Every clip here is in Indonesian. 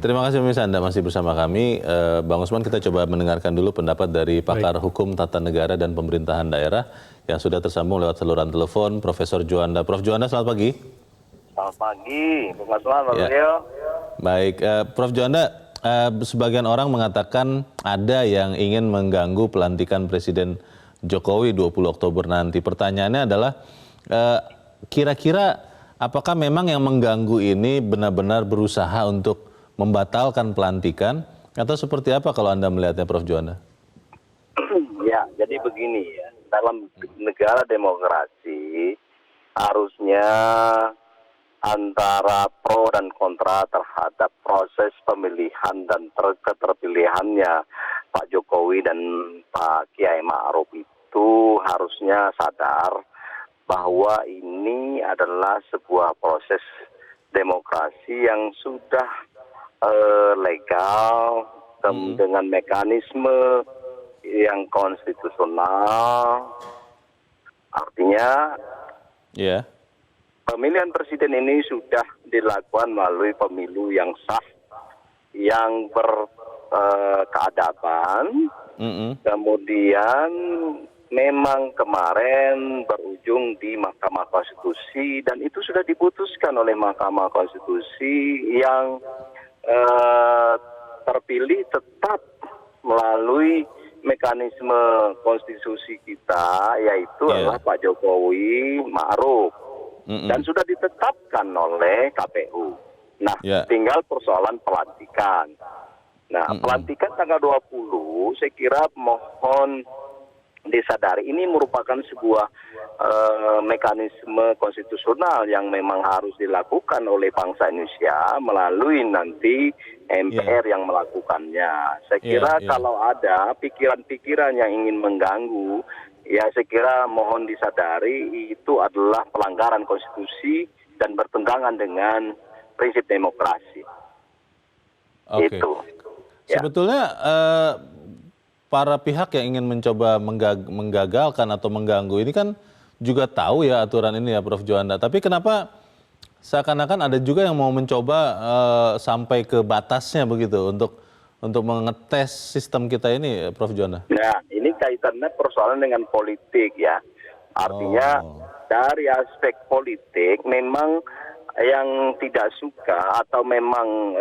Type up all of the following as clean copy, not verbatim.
Terima kasih pemirsa, Anda masih bersama kami. Bang Usman, kita coba mendengarkan dulu pendapat dari pakar hukum tata negara dan pemerintahan daerah yang sudah tersambung lewat saluran telepon, Profesor Juanda. Prof. Juanda, selamat pagi. Selamat pagi, Bung Asman, Pak Rio. Baik, Prof. Juanda, sebagian orang mengatakan ada yang ingin mengganggu pelantikan Presiden Jokowi 20 Oktober nanti. Pertanyaannya adalah, kira-kira apakah memang yang mengganggu ini benar-benar berusaha untuk membatalkan pelantikan, atau seperti apa kalau Anda melihatnya, Prof. Juanda? Ya, jadi begini ya, dalam negara demokrasi harusnya antara pro dan kontra terhadap proses pemilihan dan keterpilihannya Pak Jokowi dan Pak Kiai Ma'ruf itu harusnya sadar bahwa ini adalah sebuah proses demokrasi yang sudah legal dengan mekanisme yang konstitusional. Artinya pemilihan presiden ini sudah dilakukan melalui pemilu yang sah, yang berkeadaban. Kemudian memang kemarin berujung di Mahkamah Konstitusi dan itu sudah diputuskan oleh Mahkamah Konstitusi yang terpilih tetap melalui mekanisme konstitusi kita, yaitu adalah Pak Jokowi Ma'ruf. Dan sudah ditetapkan oleh KPU. Nah, tinggal persoalan pelantikan. Nah, pelantikan tanggal 20, saya kira mohon disadari ini merupakan sebuah mekanisme konstitusional yang memang harus dilakukan oleh bangsa Indonesia melalui nanti MPR yang melakukannya. Saya kira kalau ada pikiran-pikiran yang ingin mengganggu, ya saya kira mohon disadari itu adalah pelanggaran konstitusi dan bertentangan dengan prinsip demokrasi. Itu. Ya. Sebetulnya para pihak yang ingin mencoba menggagalkan atau mengganggu ini kan juga tahu ya aturan ini ya, Prof. Juanda. Tapi kenapa seakan-akan ada juga yang mau mencoba sampai ke batasnya begitu untuk mengetes sistem kita ini, Prof. Juanda? Nah, ini kaitannya persoalan dengan politik ya. Artinya dari aspek politik memang yang tidak suka atau memang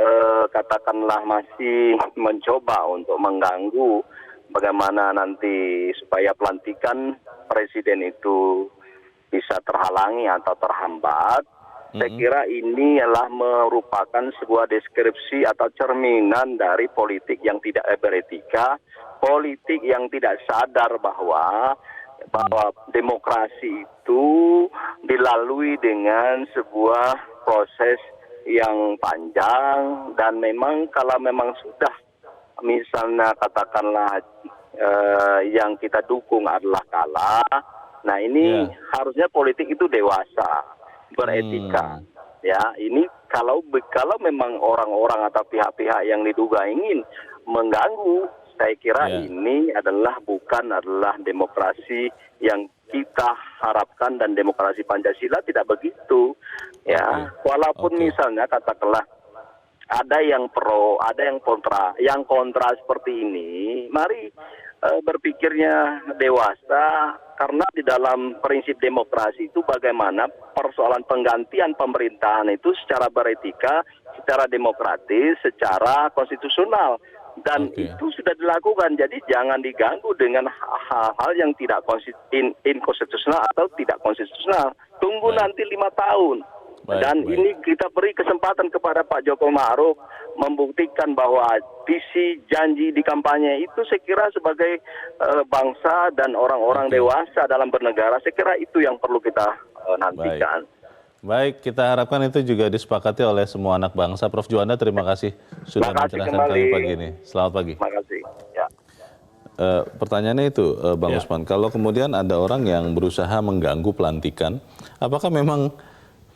katakanlah masih mencoba untuk mengganggu bagaimana nanti supaya pelantikan presiden itu bisa terhalangi atau terhambat. Saya kira ini adalah merupakan sebuah deskripsi atau cerminan dari politik yang tidak beretika, politik yang tidak sadar bahwa demokrasi itu dilalui dengan sebuah proses yang panjang dan memang kalau memang sudah misalnya katakanlah yang kita dukung adalah kalah, nah ini harusnya politik itu dewasa, beretika. Ya, ini kalau memang orang-orang atau pihak-pihak yang diduga ingin mengganggu, saya kira ini bukan adalah demokrasi yang kita harapkan dan demokrasi Pancasila tidak begitu. Ya, walaupun misalnya katakanlah ada yang pro, ada yang kontra. Yang kontra seperti ini, mari berpikirnya dewasa, karena di dalam prinsip demokrasi itu bagaimana persoalan penggantian pemerintahan itu secara beretika, secara demokratis, secara konstitusional. Dan itu sudah dilakukan, jadi jangan diganggu dengan hal-hal yang tidak inkonstitusional atau tidak konstitusional. Tunggu nanti 5 tahun. Dan ini kita beri kesempatan kepada Pak Jokowi Ma'ruf membuktikan bahwa visi janji di kampanye itu saya kira sebagai bangsa dan orang-orang dewasa dalam bernegara, saya kira itu yang perlu kita nantikan. Baik, kita harapkan itu juga disepakati oleh semua anak bangsa. Prof. Juanda, terima kasih sudah mencerahkan kami pagi ini. Selamat pagi. Terima kasih. Ya. Pertanyaannya itu, Bang Usman, kalau kemudian ada orang yang berusaha mengganggu pelantikan, apakah memang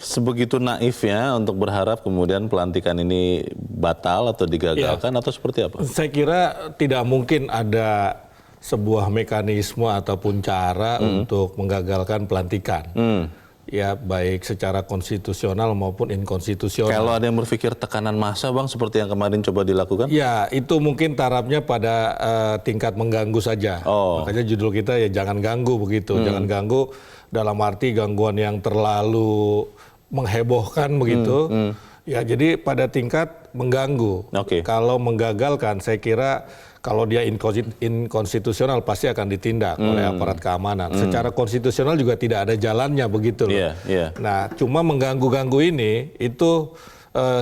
sebegitu naifnya untuk berharap kemudian pelantikan ini batal atau digagalkan atau seperti apa? Saya kira tidak mungkin ada sebuah mekanisme ataupun cara untuk menggagalkan pelantikan. ya baik secara konstitusional maupun inkonstitusional. Kalau ada yang berpikir tekanan massa Bang seperti yang kemarin coba dilakukan? Ya, itu mungkin tarafnya pada tingkat mengganggu saja. Makanya judul kita ya jangan ganggu begitu. Jangan ganggu dalam arti gangguan yang terlalu menghebohkan begitu. Ya, jadi pada tingkat mengganggu. Kalau menggagalkan, saya kira kalau dia inkonstitusional pasti akan ditindak oleh aparat keamanan. Secara konstitusional juga tidak ada jalannya begitu loh. Nah, cuma mengganggu-ganggu ini itu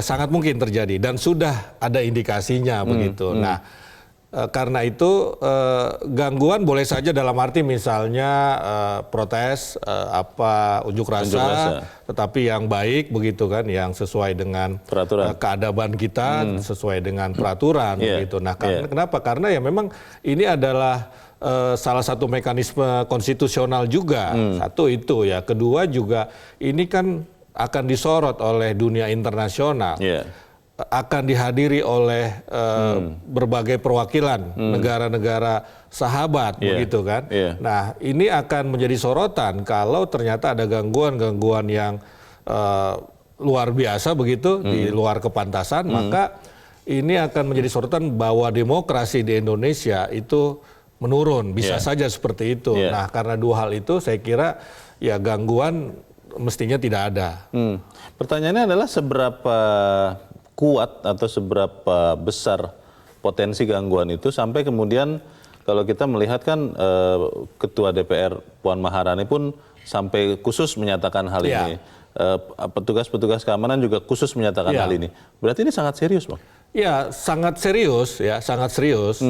sangat mungkin terjadi dan sudah ada indikasinya begitu. Nah, karena itu gangguan boleh saja dalam arti misalnya protes, unjuk rasa, tetapi yang baik begitu kan, yang sesuai dengan keadaban kita, sesuai dengan peraturan begitu. Nah, kenapa? Karena ya memang ini adalah salah satu mekanisme konstitusional juga. Satu itu ya, kedua juga ini kan akan disorot oleh dunia internasional. Akan dihadiri oleh berbagai perwakilan negara-negara sahabat begitu kan. Nah, ini akan menjadi sorotan kalau ternyata ada gangguan-gangguan yang luar biasa begitu di luar kepantasan, maka ini akan menjadi sorotan bahwa demokrasi di Indonesia itu menurun, bisa saja seperti itu. Nah, karena dua hal itu saya kira ya gangguan mestinya tidak ada. Pertanyaannya adalah seberapa kuat atau seberapa besar potensi gangguan itu sampai kemudian kalau kita melihat kan Ketua DPR Puan Maharani pun sampai khusus menyatakan hal ini. Petugas-petugas keamanan juga khusus menyatakan hal ini. Berarti ini sangat serius, Bang? Ya, sangat serius ya, sangat serius.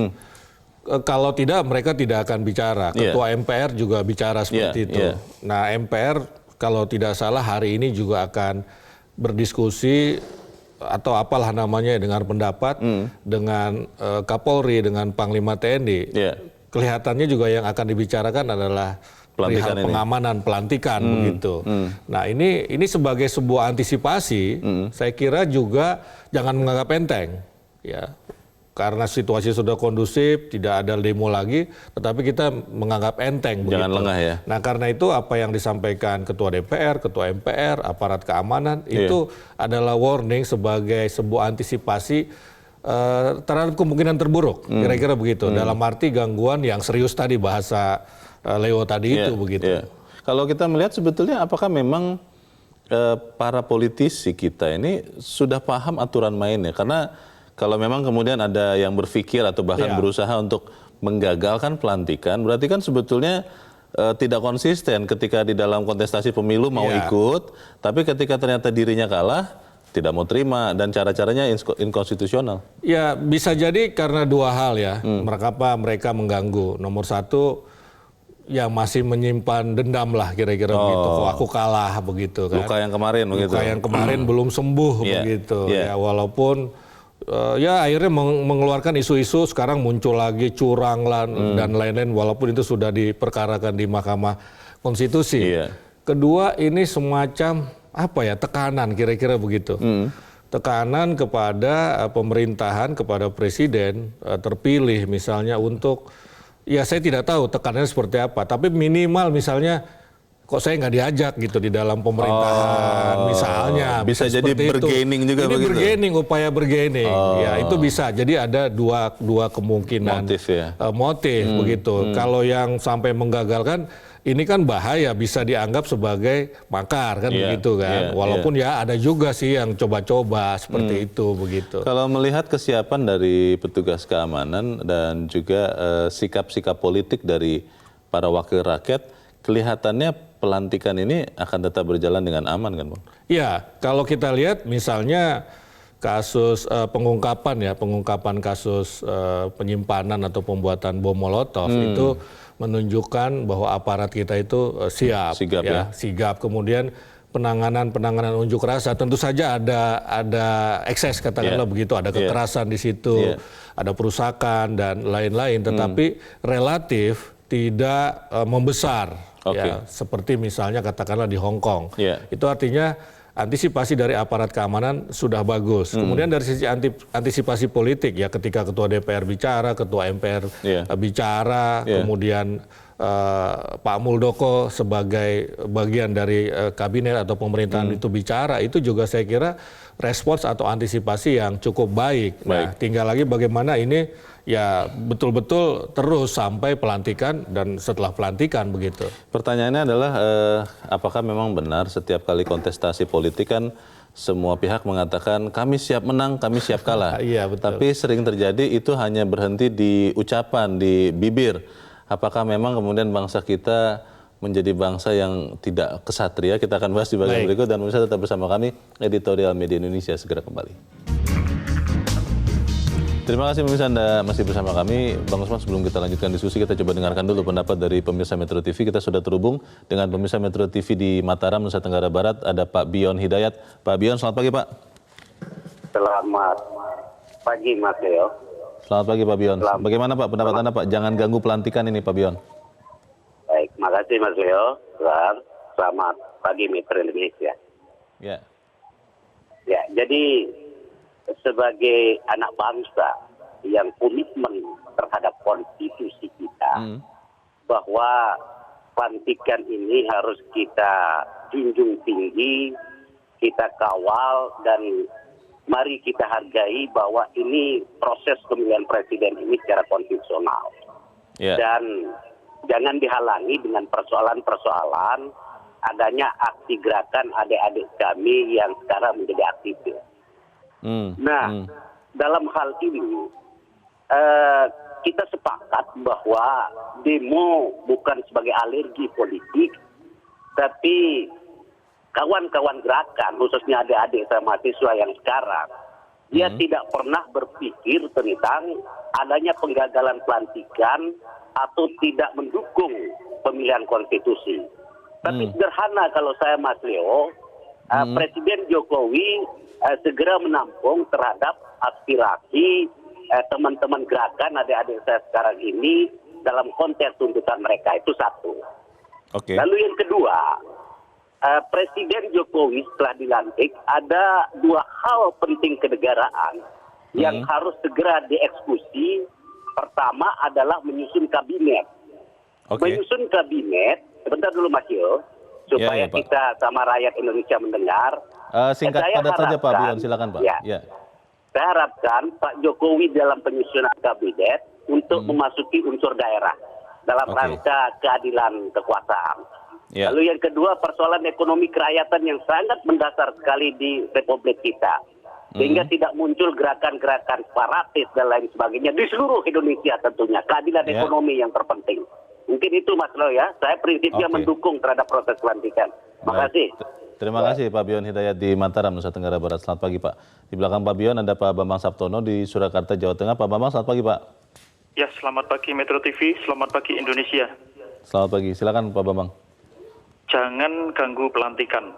Kalau tidak mereka tidak akan bicara. Ketua MPR juga bicara seperti itu. Nah, MPR kalau tidak salah hari ini juga akan berdiskusi atau apalah namanya dengan pendapat dengan Kapolri, dengan Panglima TNI. Kelihatannya juga yang akan dibicarakan adalah perihal pengamanan, pelantikan begitu. Nah, ini sebagai sebuah antisipasi, saya kira juga jangan menganggap enteng ya. Karena situasi sudah kondusif, tidak ada demo lagi, tetapi kita menganggap enteng. Jangan lengah ya. Nah, karena itu apa yang disampaikan Ketua DPR, Ketua MPR, aparat keamanan, itu adalah warning sebagai sebuah antisipasi terhadap kemungkinan terburuk, kira-kira begitu. Dalam arti gangguan yang serius tadi, bahasa Leo tadi itu begitu. Kalau kita melihat sebetulnya apakah memang para politisi kita ini sudah paham aturan mainnya? Karena kalau memang kemudian ada yang berpikir atau bahkan berusaha untuk menggagalkan pelantikan, berarti kan sebetulnya tidak konsisten ketika di dalam kontestasi pemilu mau ikut, tapi ketika ternyata dirinya kalah, tidak mau terima dan cara-caranya inkonstitusional. Ya, bisa jadi karena dua hal ya, mereka mengganggu. Nomor satu, yang masih menyimpan dendam lah kira-kira begitu. Kok aku kalah begitu kan. Luka yang kemarin begitu. Luka yang kemarin belum sembuh begitu. Ya, walaupun ya akhirnya mengeluarkan isu-isu, sekarang muncul lagi curang dan lain-lain, walaupun itu sudah diperkarakan di Mahkamah Konstitusi. Kedua, ini semacam apa ya, tekanan kira-kira begitu. Tekanan kepada pemerintahan, kepada presiden terpilih misalnya untuk, ya saya tidak tahu tekanannya seperti apa, tapi minimal misalnya kok saya nggak diajak gitu di dalam pemerintahan misalnya. Bisa jadi bergaining juga ini begitu? Bergaining, upaya bergaining. Ya, itu bisa. Jadi ada dua kemungkinan. Motif begitu. Kalau yang sampai menggagalkan, ini kan bahaya, bisa dianggap sebagai makar kan begitu kan. Walaupun ya ada juga sih yang coba-coba seperti itu begitu. Kalau melihat kesiapan dari petugas keamanan dan juga sikap-sikap politik dari para wakil rakyat, kelihatannya pelantikan ini akan tetap berjalan dengan aman kan, Bang? Ya, kalau kita lihat misalnya kasus pengungkapan kasus penyimpanan atau pembuatan bom Molotov itu menunjukkan bahwa aparat kita itu sigap. Kemudian penanganan unjuk rasa tentu saja ada ekses, katakanlah begitu, ada kekerasan di situ, ada perusakan dan lain-lain, tetapi relatif tidak membesar. Ya, seperti misalnya katakanlah di Hong Kong. Itu artinya antisipasi dari aparat keamanan sudah bagus. Kemudian dari sisi antisipasi politik ya, ketika Ketua DPR bicara, Ketua MPR bicara, kemudian Pak Muldoko sebagai bagian dari kabinet atau pemerintahan itu bicara, itu juga saya kira respons atau antisipasi yang cukup baik. Nah, tinggal lagi bagaimana ini ya betul-betul terus sampai pelantikan dan setelah pelantikan begitu. Pertanyaannya adalah apakah memang benar setiap kali kontestasi politik kan semua pihak mengatakan kami siap menang, kami siap kalah. Iya, betul. Tapi sering terjadi itu hanya berhenti di ucapan, di bibir. Apakah memang kemudian bangsa kita menjadi bangsa yang tidak kesatria? Kita akan bahas di bagian berikut dan pemirsa tetap bersama kami, Editorial Media Indonesia segera kembali. Terima kasih pemirsa Anda masih bersama kami. Bang Usman, sebelum kita lanjutkan diskusi, kita coba dengarkan dulu pendapat dari pemirsa Metro TV. Kita sudah terhubung dengan pemirsa Metro TV di Mataram, Nusa Tenggara Barat. Ada Pak Bion Hidayat. Pak Bion, selamat pagi Pak. Selamat pagi Mas Leo. Selamat pagi Pak Bion. Bagaimana Pak pendapat Anda Pak? Jangan ganggu pelantikan ini Pak Bion. Baik, makasih Mas Leo. Selamat pagi Metro Indonesia. Ya. Ya, jadi sebagai anak bangsa yang komitmen terhadap konstitusi kita, bahwa pelantikan ini harus kita junjung tinggi, kita kawal, dan mari kita hargai bahwa ini proses pemilihan presiden ini secara konstitusional. Dan jangan dihalangi dengan persoalan-persoalan adanya aksi gerakan adik-adik kami yang sekarang menjadi aktivis. Dalam hal ini kita sepakat bahwa demo bukan sebagai alergi politik, tapi kawan-kawan gerakan, khususnya adik-adik saya mahasiswa yang sekarang, dia tidak pernah berpikir tentang adanya penggagalan pelantikan atau tidak mendukung pemilihan konstitusi. Tapi sederhana kalau saya Mas Leo, Presiden Jokowi segera menampung terhadap aspirasi teman-teman gerakan adik-adik saya sekarang ini dalam konteks tuntutan mereka. Itu satu. Lalu yang kedua, Presiden Jokowi setelah dilantik ada dua hal penting kenegaraan yang harus segera dieksekusi. Pertama adalah menyusun kabinet. Menyusun kabinet, sebentar dulu Mas Yo, supaya kita sama rakyat Indonesia mendengar. Singkat padat saja Pak Bion, silakan Pak. Ya. Saya harapkan Pak Jokowi dalam penyusunan kabinet untuk memasuki unsur daerah dalam rangka keadilan kekuasaan. Lalu yang kedua, persoalan ekonomi kerakyatan yang sangat mendasar sekali di Republik kita. Sehingga tidak muncul gerakan-gerakan separatis dan lain sebagainya di seluruh Indonesia tentunya. Keadilan ekonomi yang terpenting. Mungkin itu Mas Lo ya. Saya prinsipnya mendukung terhadap proses pelantikan. Terima kasih. Terima kasih Pak Bion Hidayat di Mataram, Nusa Tenggara Barat. Selamat pagi Pak. Di belakang Pak Bion ada Pak Bambang Saptono di Surakarta, Jawa Tengah. Pak Bambang, selamat pagi Pak. Ya, selamat pagi Metro TV, selamat pagi Indonesia. Selamat pagi, silakan Pak Bambang. Jangan ganggu pelantikan.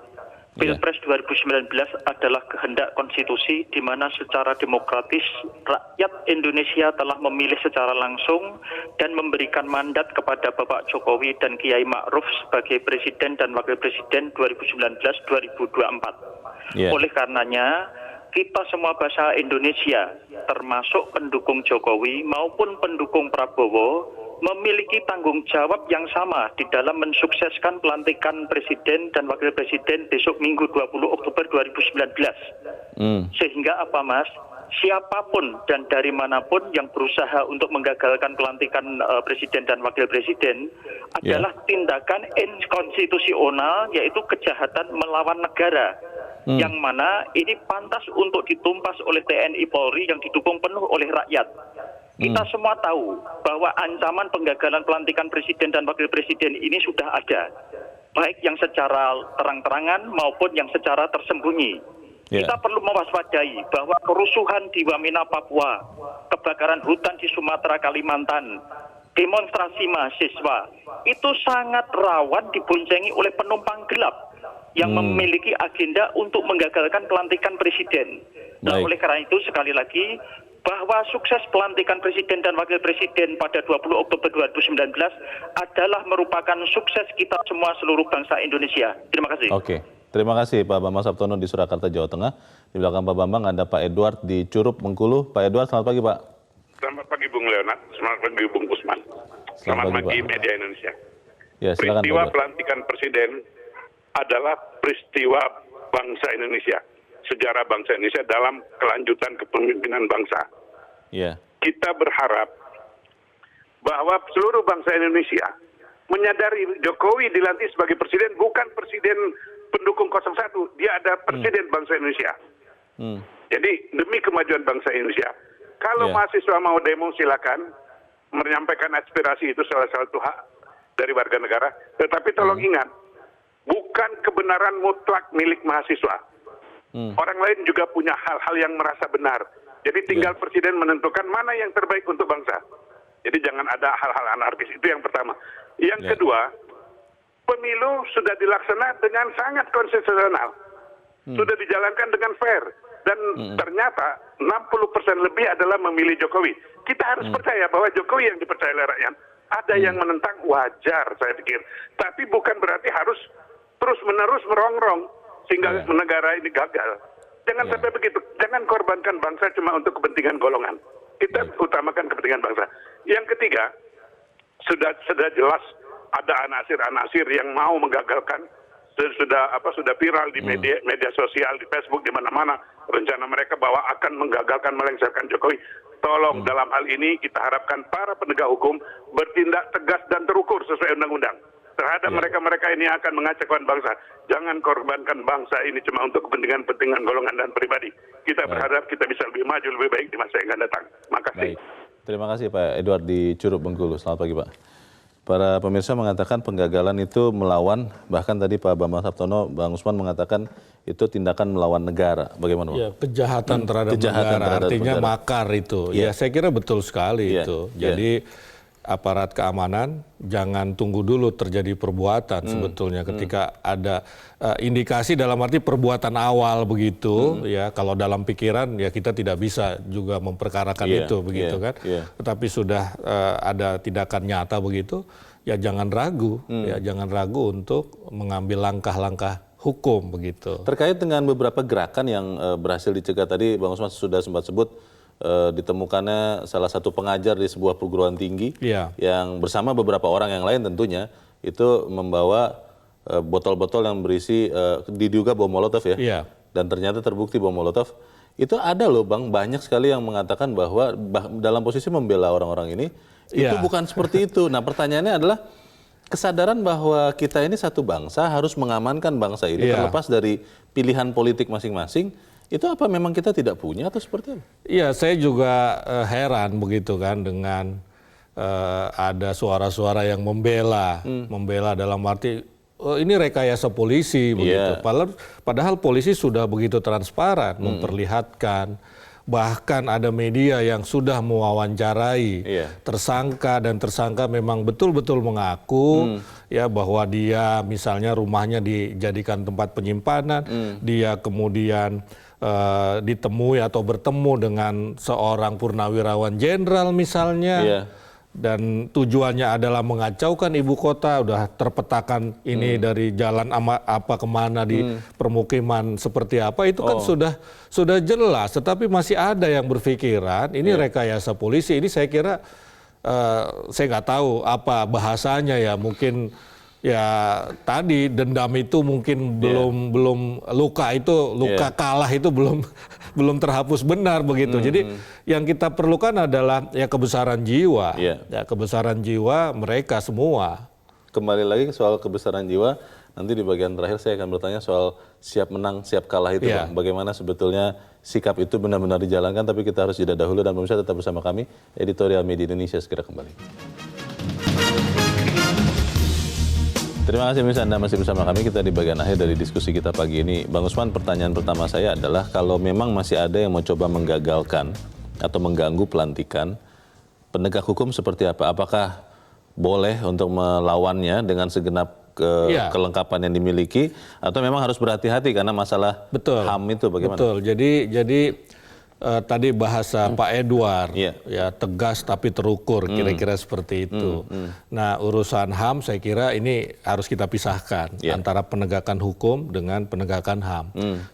Pilpres 2019 adalah kehendak konstitusi di mana secara demokratis rakyat Indonesia telah memilih secara langsung dan memberikan mandat kepada Bapak Jokowi dan Kiai Ma'ruf sebagai Presiden dan Wakil Presiden 2019-2024. Oleh karenanya, kita semua bangsa Indonesia, termasuk pendukung Jokowi maupun pendukung Prabowo, memiliki tanggung jawab yang sama di dalam mensukseskan pelantikan Presiden dan Wakil Presiden besok Minggu 20 Oktober 2019. Sehingga apa Mas? Siapapun dan dari manapun yang berusaha untuk menggagalkan pelantikan Presiden dan Wakil Presiden adalah tindakan inkonstitusional, yaitu kejahatan melawan negara. Yang mana ini pantas untuk ditumpas oleh TNI Polri yang didukung penuh oleh rakyat. Kita semua tahu bahwa ancaman penggagalan pelantikan Presiden dan Wakil Presiden ini sudah ada. Baik yang secara terang-terangan maupun yang secara tersembunyi. Kita perlu mewaspadai bahwa kerusuhan di Wamena, Papua, kebakaran hutan di Sumatera, Kalimantan, demonstrasi mahasiswa, itu sangat rawan diboncengi oleh penumpang gelap yang memiliki agenda untuk menggagalkan pelantikan Presiden. Nah, oleh karena itu sekali lagi, bahwa sukses pelantikan Presiden dan Wakil Presiden pada 20 Oktober 2019 adalah merupakan sukses kita semua seluruh bangsa Indonesia. Terima kasih. Terima kasih Pak Bambang Saptono di Surakarta, Jawa Tengah. Di belakang Pak Bambang ada Pak Edward di Curup, Bengkulu. Pak Edward, selamat pagi Pak. Selamat pagi Bung Leonard, selamat pagi Bung Usman. Selamat pagi, pagi Pak. media Indonesia. Ya, silakan, Peristiwa Pak. pelantikan presiden adalah peristiwa bangsa Indonesia, sejarah bangsa Indonesia dalam kelanjutan kepemimpinan bangsa. Ya. Kita berharap bahwa seluruh bangsa Indonesia menyadari Jokowi dilantik sebagai presiden bukan presiden pendukung 01, dia ada presiden bangsa Indonesia. Jadi demi kemajuan bangsa Indonesia, kalau Ya. mahasiswa mau demo silakan menyampaikan aspirasi, itu salah satu hak dari warga negara. Tetapi tolong ingat, bukan kebenaran mutlak milik mahasiswa. Orang lain juga punya hal-hal yang merasa benar. Jadi tinggal presiden menentukan mana yang terbaik untuk bangsa. Jadi jangan ada hal-hal anarkis, itu yang pertama. Yang kedua, pemilu sudah dilaksanakan dengan sangat konstitusional. Sudah dijalankan dengan fair. Dan ternyata 60% lebih adalah memilih Jokowi. Kita harus percaya bahwa Jokowi yang dipercaya oleh rakyat. Ada yang menentang, wajar saya pikir. Tapi bukan berarti harus terus-menerus merongrong sehingga negara ini gagal. Jangan sampai begitu. Jangan korbankan bangsa cuma untuk kepentingan golongan. Kita utamakan kepentingan bangsa. Yang ketiga, sudah jelas ada anasir-anasir yang mau menggagalkan. Sudah viral di media sosial, di Facebook, di mana-mana rencana mereka bahwa akan menggagalkan, melengsarkan Jokowi. Tolong dalam hal ini kita harapkan para penegak hukum bertindak tegas dan terukur sesuai undang-undang terhadap mereka-mereka ini yang akan mengacaukan bangsa. Jangan korbankan bangsa ini cuma untuk kepentingan golongan dan pribadi. Kita berharap kita bisa lebih maju, lebih baik di masa yang akan datang. Makasih. Baik. Terima kasih Pak Edward di Curug, Bengkulu. Selamat pagi Pak. Para pemirsa mengatakan penggagalan itu melawan, bahkan tadi Pak Bambang Saptono, Bang Usman mengatakan itu tindakan melawan negara. Bagaimana Pak? Ya, kejahatan terhadap Kejahatan negara, terhadap artinya negara. makar itu. Ya, saya kira betul sekali itu. Jadi aparat keamanan jangan tunggu dulu terjadi perbuatan sebetulnya ketika ada indikasi, dalam arti perbuatan awal begitu ya. Kalau dalam pikiran ya kita tidak bisa juga memperkarakan itu begitu kan. Tetapi sudah ada tindakan nyata begitu, ya jangan ragu ya, jangan ragu untuk mengambil langkah-langkah hukum begitu. Terkait dengan beberapa gerakan yang berhasil dicegah tadi, Bang Usman sudah sempat sebut ditemukannya salah satu pengajar di sebuah perguruan tinggi yang bersama beberapa orang yang lain tentunya itu membawa botol-botol yang berisi diduga bom molotov ya. Dan ternyata terbukti bom molotov. Itu ada loh Bang, banyak sekali yang mengatakan bahwa dalam posisi membela orang-orang ini itu bukan seperti itu. Nah, pertanyaannya adalah kesadaran bahwa kita ini satu bangsa harus mengamankan bangsa ini terlepas dari pilihan politik masing-masing. Itu apa memang kita tidak punya atau seperti apa? Iya, saya juga heran begitu kan dengan ada suara-suara yang membela dalam arti ini rekayasa polisi begitu. Padahal polisi sudah begitu transparan memperlihatkan, bahkan ada media yang sudah mewawancarai tersangka dan tersangka memang betul-betul mengaku ya bahwa dia misalnya rumahnya dijadikan tempat penyimpanan, dia kemudian ditemui atau bertemu dengan seorang purnawirawan jenderal misalnya, dan tujuannya adalah mengacaukan ibu kota, udah terpetakan ini dari jalan apa kemana di permukiman seperti apa, itu kan sudah jelas, tetapi masih ada yang berpikiran ini rekayasa polisi. Ini saya kira saya nggak tahu apa bahasanya ya, mungkin ya tadi dendam itu mungkin belum luka kalah itu belum terhapus benar begitu. Jadi yang kita perlukan adalah ya kebesaran jiwa, ya kebesaran jiwa mereka semua. Kembali lagi soal kebesaran jiwa, nanti di bagian terakhir saya akan bertanya soal siap menang siap kalah itu Bang. Bagaimana sebetulnya sikap itu benar-benar dijalankan, tapi kita harus jeda dahulu dan pemirsa tetap bersama kami. Editorial Media Indonesia segera kembali. Terima kasih pemirsa, Anda masih bersama kami. Kita di bagian akhir dari diskusi kita pagi ini. Bang Usman, pertanyaan pertama saya adalah kalau memang masih ada yang mau coba menggagalkan atau mengganggu pelantikan, penegak hukum seperti apa? Apakah boleh untuk melawannya dengan segenap kelengkapan yang dimiliki, atau memang harus berhati-hati karena masalah HAM itu bagaimana? Betul. Jadi tadi bahasa Pak Edward, Iya. ya tegas tapi terukur, kira-kira seperti itu. Nah, urusan HAM saya kira ini harus kita pisahkan antara penegakan hukum dengan penegakan HAM.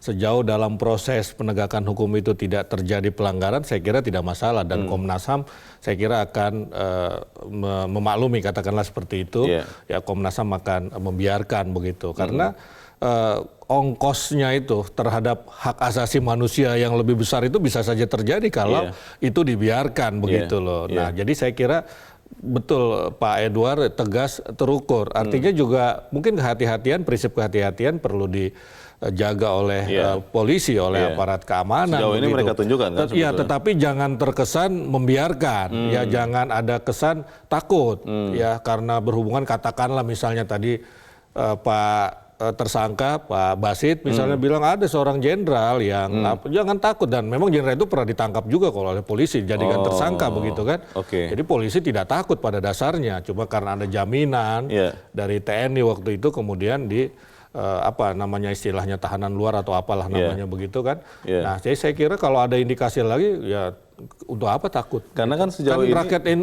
Sejauh dalam proses penegakan hukum itu tidak terjadi pelanggaran, saya kira tidak masalah, dan Komnas HAM saya kira akan memaklumi, katakanlah seperti itu. Ya, Komnas HAM akan membiarkan begitu, karena ongkosnya itu terhadap hak asasi manusia yang lebih besar itu bisa saja terjadi kalau itu dibiarkan begitu loh. Nah, jadi saya kira betul Pak Edward tegas terukur. Artinya juga mungkin prinsip kehati-hatian perlu dijaga oleh polisi, oleh aparat keamanan. Sejauh ini mereka tunjukkan kan? Iya, tetapi jangan terkesan membiarkan. Ya, jangan ada kesan takut. Ya, karena berhubungan, katakanlah misalnya tadi Pak tersangka Pak Basit misalnya bilang ada seorang jenderal yang jangan takut, dan memang jenderal itu pernah ditangkap juga kalau oleh polisi dijadikan tersangka begitu kan. Jadi polisi tidak takut pada dasarnya, cuma karena ada jaminan dari TNI waktu itu kemudian apa namanya istilahnya tahanan luar atau apalah namanya begitu kan. Nah, jadi saya kira kalau ada indikasi lagi ya untuk apa takut? Karena kan sejauh ini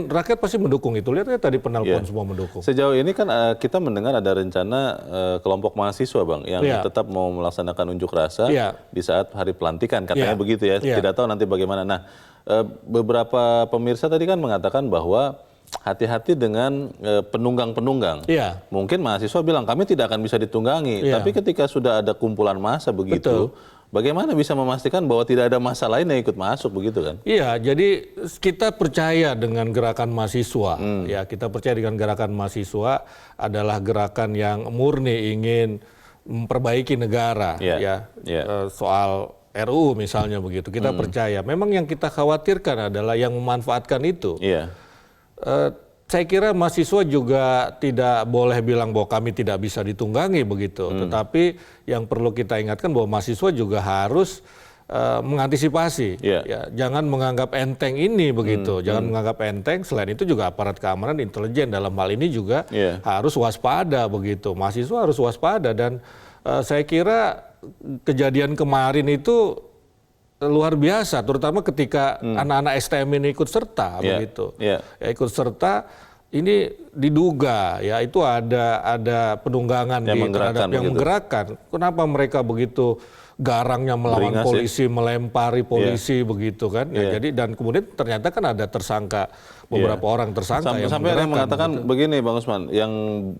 rakyat pasti mendukung itu. Lihat tadi penelpon semua mendukung. Sejauh ini kan kita mendengar ada rencana kelompok mahasiswa Bang yang tetap mau melaksanakan unjuk rasa di saat hari pelantikan, katanya begitu ya. Tidak tahu nanti bagaimana. Nah, beberapa pemirsa tadi kan mengatakan bahwa hati-hati dengan penunggang-penunggang. Mungkin mahasiswa bilang kami tidak akan bisa ditunggangi, tapi ketika sudah ada kumpulan massa begitu, bagaimana bisa memastikan bahwa tidak ada massa lain yang ikut masuk begitu kan? Iya, jadi kita percaya dengan gerakan mahasiswa. Ya, kita percaya dengan gerakan mahasiswa adalah gerakan yang murni ingin memperbaiki negara. Soal RUU misalnya begitu, kita percaya. Memang yang kita khawatirkan adalah yang memanfaatkan itu. Saya kira mahasiswa juga tidak boleh bilang bahwa kami tidak bisa ditunggangi begitu. Tetapi yang perlu kita ingatkan bahwa mahasiswa juga harus mengantisipasi. Ya, jangan menganggap enteng ini begitu. Jangan menganggap enteng. Selain itu juga aparat keamanan intelijen dalam hal ini juga harus waspada begitu. Mahasiswa harus waspada, dan saya kira kejadian kemarin itu luar biasa, terutama ketika anak-anak STM ini ikut serta begitu. Ya, ikut serta ini diduga ya itu ada penunggangan terhadap yang menggerakkan. Kenapa mereka begitu garangnya melawan polisi, melempari polisi begitu kan? Ya, jadi dan kemudian ternyata kan ada tersangka, beberapa orang tersangka sampai ada yang mengatakan begitu. Begini Bang Usman, yang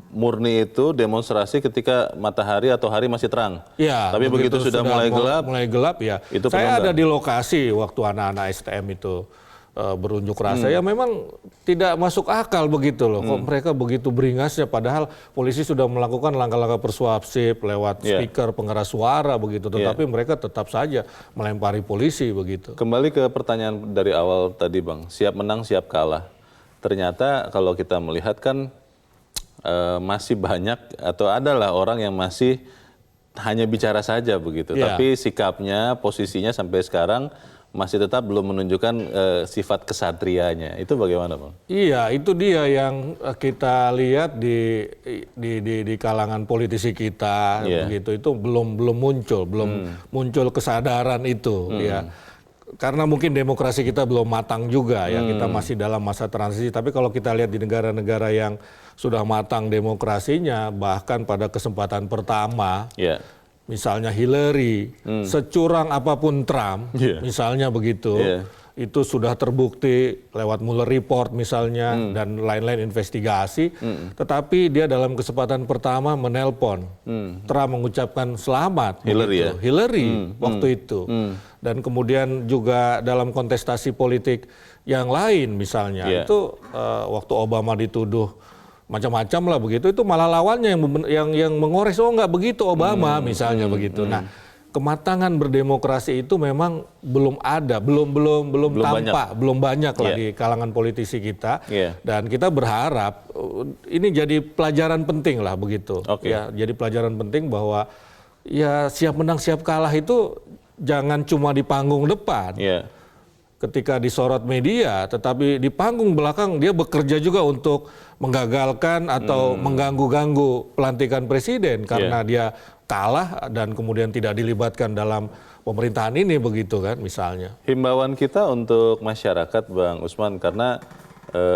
murni itu demonstrasi ketika matahari atau hari masih terang. Tapi begitu sudah mulai gelap ya. Itu saya ada di lokasi waktu anak-anak STM itu berunjuk rasa, ya memang tidak masuk akal begitu loh. Kok mereka begitu beringasnya, padahal polisi sudah melakukan langkah-langkah persuasif lewat speaker, pengeras suara begitu, tetapi mereka tetap saja melempari polisi begitu. Kembali ke pertanyaan dari awal tadi Bang, siap menang siap kalah. Ternyata kalau kita melihat kan masih banyak atau adalah orang yang masih hanya bicara saja begitu, tapi sikapnya, posisinya sampai sekarang masih tetap belum menunjukkan sifat kesatrianya. Itu bagaimana Bang? Iya, itu dia yang kita lihat di kalangan politisi kita begitu. Itu belum muncul kesadaran itu ya. Karena mungkin demokrasi kita belum matang juga ya, kita masih dalam masa transisi. Tapi kalau kita lihat di negara-negara yang sudah matang demokrasinya, bahkan pada kesempatan pertama misalnya Hillary, securang apapun Trump, misalnya begitu, itu sudah terbukti lewat Mueller Report misalnya dan lain-lain investigasi. Tetapi dia dalam kesempatan pertama menelpon Trump mengucapkan selamat. Hillary waktu itu. Dan kemudian juga dalam kontestasi politik yang lain misalnya, itu waktu Obama dituduh macam-macam lah begitu, itu malah lawannya yang mengores, oh nggak begitu Obama misalnya begitu. Nah, kematangan berdemokrasi itu memang belum ada, belum tampak, belum banyak lah di kalangan politisi kita. Dan kita berharap ini jadi pelajaran penting lah begitu. Ya, jadi pelajaran penting bahwa ya siap menang siap kalah itu jangan cuma di panggung depan. ketika disorot media, tetapi di panggung belakang dia bekerja juga untuk menggagalkan atau mengganggu-ganggu pelantikan presiden karena dia kalah dan kemudian tidak dilibatkan dalam pemerintahan ini begitu kan misalnya. Himbauan kita untuk masyarakat, Bang Usman, karena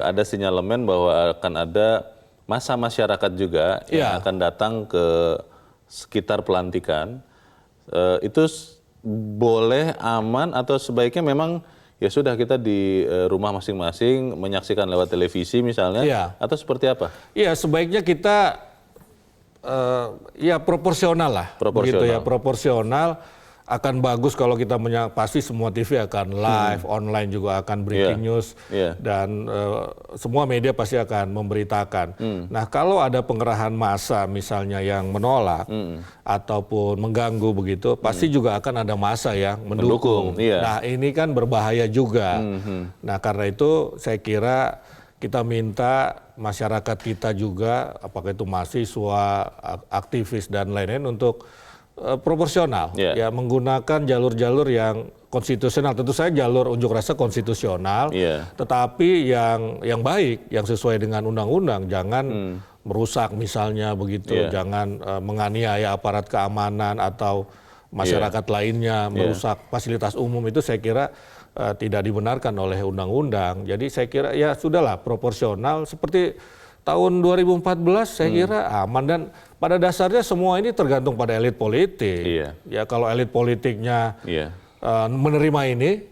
ada sinyalemen bahwa akan ada masa masyarakat juga yang akan datang ke sekitar pelantikan. Itu boleh, aman, atau sebaiknya memang ya sudah kita di rumah masing-masing menyaksikan lewat televisi misalnya, atau seperti apa? Iya, sebaiknya kita ya proporsional lah, begitu ya, proporsional. Akan bagus kalau kita pasti semua TV akan live, online juga akan breaking news, dan semua media pasti akan memberitakan. Nah, kalau ada pengerahan massa misalnya yang menolak ataupun mengganggu begitu, pasti juga akan ada massa yang mendukung. Nah, ini kan berbahaya juga. Nah, karena itu saya kira kita minta masyarakat kita juga, apakah itu mahasiswa, aktivis dan lain-lain untuk proporsional, ya menggunakan jalur-jalur yang konstitusional. Tentu saja jalur unjuk rasa konstitusional, tetapi yang baik, yang sesuai dengan undang-undang, jangan merusak misalnya begitu, jangan menganiaya aparat keamanan atau masyarakat lainnya, merusak fasilitas umum, itu saya kira tidak dibenarkan oleh undang-undang. Jadi saya kira ya sudahlah proporsional seperti tahun 2014 saya kira aman, dan pada dasarnya semua ini tergantung pada elit politik. Ya kalau elit politiknya menerima ini,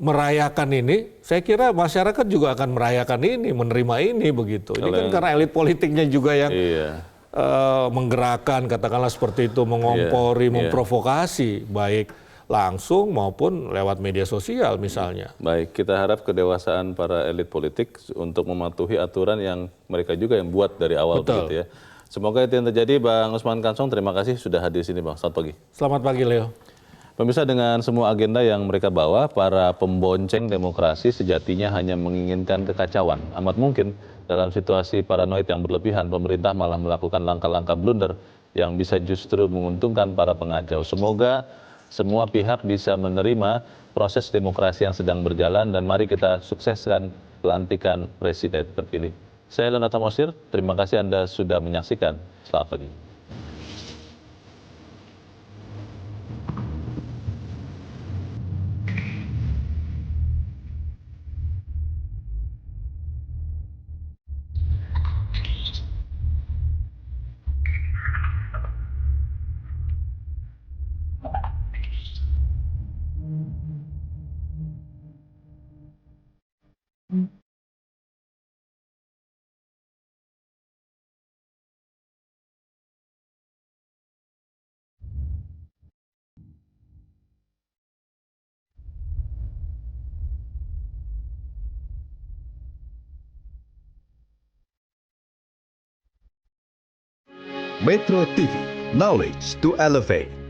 merayakan ini, saya kira masyarakat juga akan merayakan ini, menerima ini begitu. Ini kan karena elit politiknya juga yang menggerakkan, katakanlah seperti itu, mengompori, memprovokasi, baik langsung maupun lewat media sosial misalnya. Baik, kita harap kedewasaan para elit politik untuk mematuhi aturan yang mereka juga yang buat dari awal begitu ya. Semoga itu yang terjadi. Bang Usman Kansong, terima kasih sudah hadir di sini, Bang. Selamat pagi. Selamat pagi, Leo. Pemirsa, dengan semua agenda yang mereka bawa, para pembonceng demokrasi sejatinya hanya menginginkan kekacauan. Amat mungkin dalam situasi paranoid yang berlebihan, pemerintah malah melakukan langkah-langkah blunder yang bisa justru menguntungkan para pengacau. Semoga semua pihak bisa menerima proses demokrasi yang sedang berjalan, dan mari kita sukseskan pelantikan presiden terpilih. Saya Leonardo Mosir, terima kasih Anda sudah menyaksikan. Selamat pagi. Metro TV, knowledge to elevate.